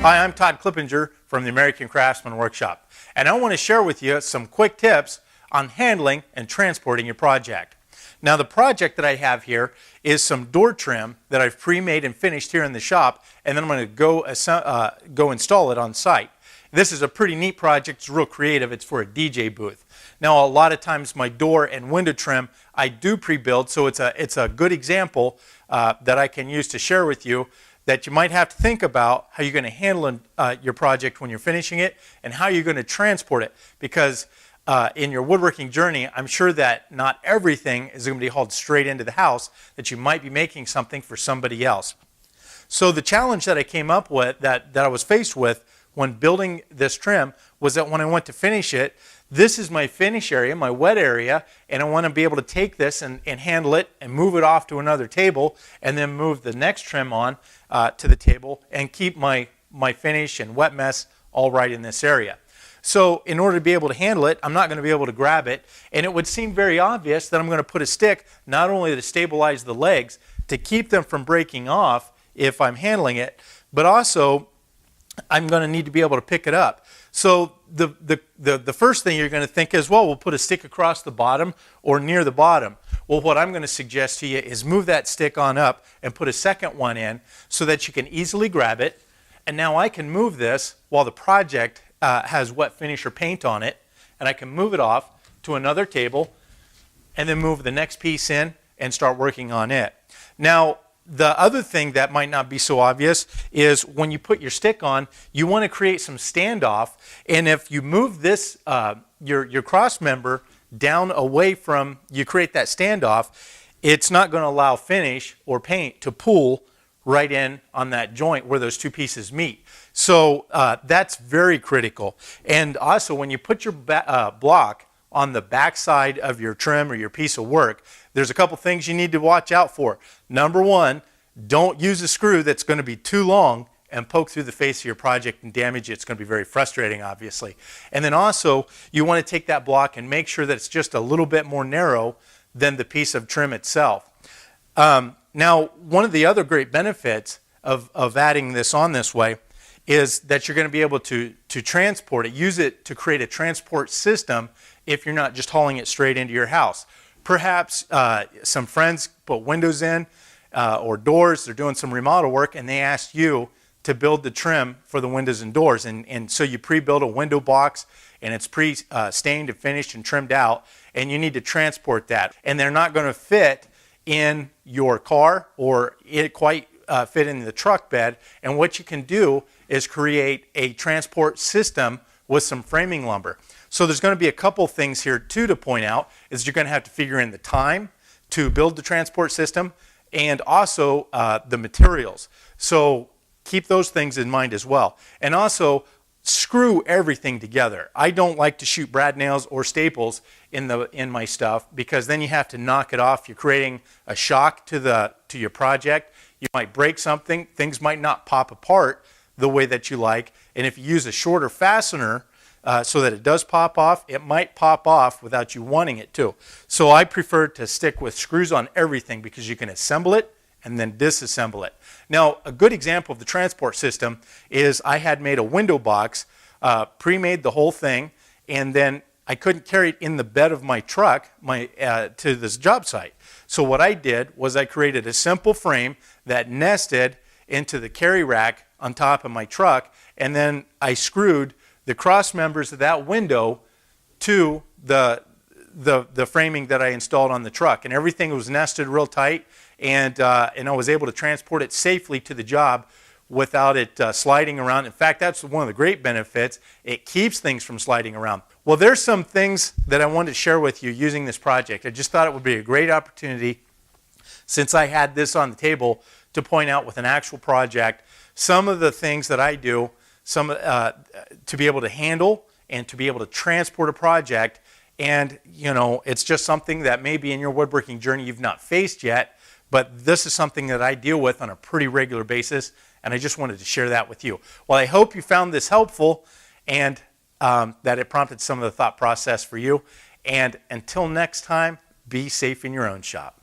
Hi, I'm Todd Clippinger from the American Craftsman Workshop, and I want to share with you some quick tips on handling and transporting your project. Now, the project that I have here is some door trim that I've pre-made and finished here in the shop, and then I'm going to go install it on site. This is a pretty neat project. It's real creative. It's for a DJ booth. Now, a lot of times my door and window trim I do pre-build, so it's a good example that I can use to share with you, that you might have to think about how you're going to handle your project when you're finishing it and how you're going to transport it, because in your woodworking journey, I'm sure that not everything is going to be hauled straight into the house, that you might be making something for somebody else. So the challenge that I came up with, that I was faced with when building this trim, was that when I went to finish it, this is my finish area, my wet area, and I want to be able to take this and handle it and move it off to another table, and then move the next trim on to the table and keep my finish and wet mess all right in this area. So in order to be able to handle it, I'm not going to be able to grab it, and it would seem very obvious that I'm going to put a stick not only to stabilize the legs, to keep them from breaking off if I'm handling it, but also I'm going to need to be able to pick it up. So the first thing you're going to think is, well, we'll put a stick across the bottom or near the bottom. Well, what I'm going to suggest to you is move that stick on up and put a second one in so that you can easily grab it. And now I can move this while the project has wet finish or paint on it, and I can move it off to another table and then move the next piece in and start working on it. Now, the other thing that might not be so obvious is when you put your stick on, you want to create some standoff, and if you move this, your cross member down away from, you create that standoff, it's not going to allow finish or paint to pool right in on that joint where those two pieces meet. So that's very critical. And also when you put your block on the back side of your trim or your piece of work, there's a couple things you need to watch out for. Number one, don't use a screw that's going to be too long and poke through the face of your project and damage it. It's going to be very frustrating, obviously. And then also, you want to take that block and make sure that it's just a little bit more narrow than the piece of trim itself. Now, one of the other great benefits of adding this on this way is that you're going to be able to transport it, use it to create a transport system if you're not just hauling it straight into your house. Perhaps some friends put windows in or doors, they're doing some remodel work, and they asked you to build the trim for the windows and doors. And so you pre-build a window box, and it's pre-stained and finished and trimmed out, and you need to transport that. And they're not going to fit in your car or it quite fit in the truck bed. And what you can do is create a transport system with some framing lumber. So there's going to be a couple things here too to point out, is you're going to have to figure in the time to build the transport system and also the materials. So keep those things in mind as well. And also screw everything together. I don't like to shoot brad nails or staples in my stuff, because then you have to knock it off. You're creating a shock to your project. You might break something. Things might not pop apart the way that you like. And if you use a shorter fastener so that it does pop off, it might pop off without you wanting it to. So I prefer to stick with screws on everything, because you can assemble it and then disassemble it. Now, a good example of the transport system is I had made a window box, pre-made the whole thing, and then I couldn't carry it in the bed of my truck to this job site. So what I did was I created a simple frame that nested into the carry rack on top of my truck, and then I screwed the cross members of that window to the framing that I installed on the truck, and everything was nested real tight, and I was able to transport it safely to the job without it sliding around. In fact, that's one of the great benefits. It keeps things from sliding around. Well, there's some things that I wanted to share with you using this project. I just thought it would be a great opportunity, since I had this on the table, to point out with an actual project some of the things that I do to be able to handle and to be able to transport a project. And, you know, it's just something that maybe in your woodworking journey you've not faced yet, but this is something that I deal with on a pretty regular basis, and I just wanted to share that with you. Well, I hope you found this helpful, and that it prompted some of the thought process for you. And until next time, be safe in your own shop.